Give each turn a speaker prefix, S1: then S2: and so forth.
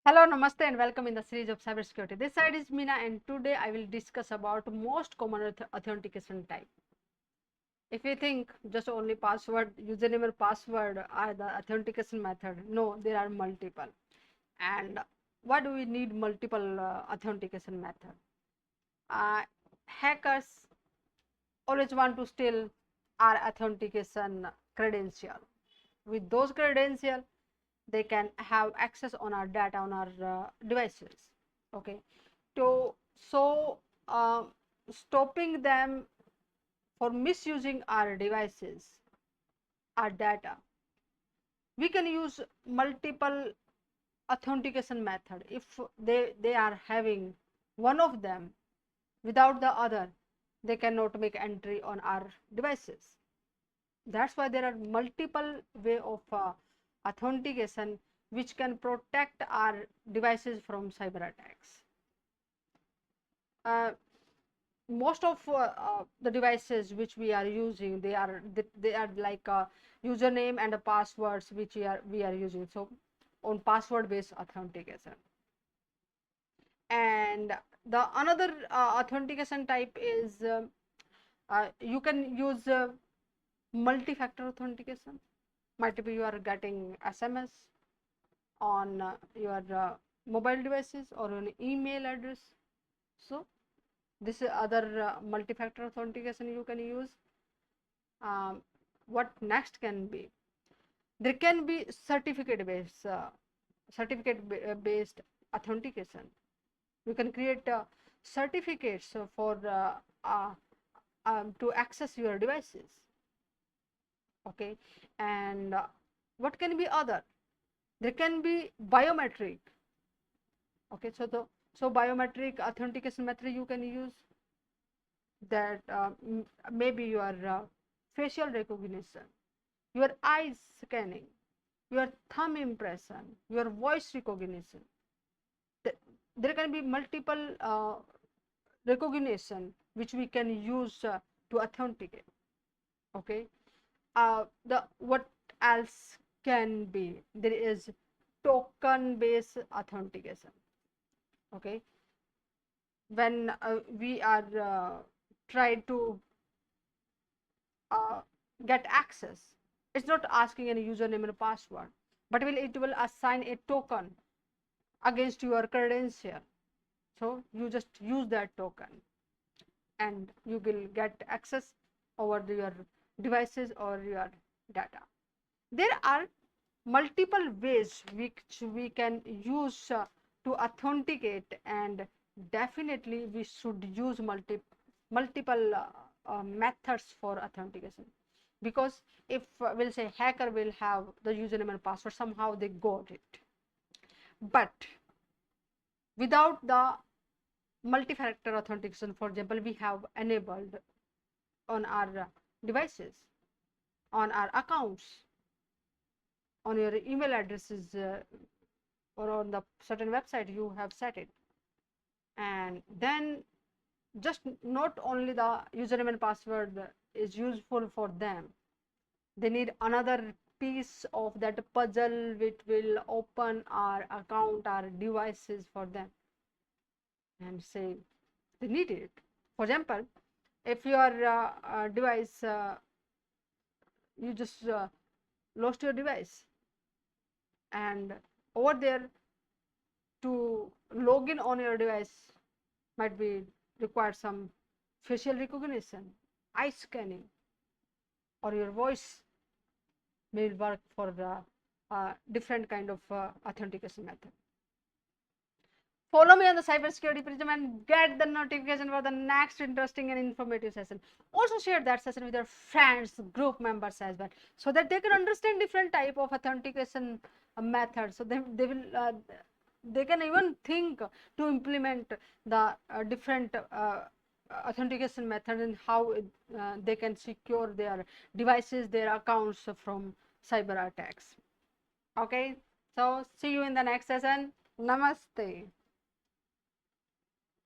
S1: Hello, namaste, and welcome in the series of cybersecurity. This side is Meena, and today I will discuss about most common authentication type. If you think just only password, username, and password are the authentication method, no, there are multiple. And why do we need multiple authentication method? Hackers always want to steal our authentication credential. With those credentials, they can have access on our data on our devices. Okay, so stopping them for misusing our devices, our data, we can use multiple authentication method. If they are having one of them without the other, they cannot make entry on our devices. That's why there are multiple way of authentication which can protect our devices from cyber attacks. Most of the devices which we are using, they are like a username and a passwords which we are using. So on password based authentication, and the another authentication type is you can use multi-factor authentication. Might be you are getting SMS on your mobile devices or an email address. So this is other multi-factor authentication you can use. What next can be? There can be certificate based authentication. You can create certificates for to access your devices. Okay, and what can be other? There can be biometric. Okay, so biometric authentication method you can use that maybe your facial recognition, your eyes scanning, your thumb impression, your voice recognition. There can be multiple recognition which we can use to authenticate. Okay, the what else can be? There is token based authentication. Okay, when we are try to get access, it's not asking any username and password, but it will assign a token against your credential. So you just use that token and you will get access over your devices or your data. There are multiple ways which we can use to authenticate, and definitely we should use multiple methods for authentication, because if we'll say hacker will have the username and password, somehow they got it, but without the multi-factor authentication, for example, we have enabled on our devices, on our accounts, on your email addresses, or on the certain website you have set it, and then just not only the username and password is useful for them, they need another piece of that puzzle which will open our account, our devices for them, and say they need it. For example, if your device you just lost your device, and over there to log in on your device might be require some facial recognition, eye scanning, or your voice may work for the different kind of authentication method. Follow me on the Cybersecurity Prism and get the notification for the next interesting and informative session. Also share that session with your friends, group members as well, so that they can understand different type of authentication methods. So they will they can even think to implement the different authentication method and how they can secure their devices, their accounts from cyber attacks. Okay, so see you in the next session. Namaste.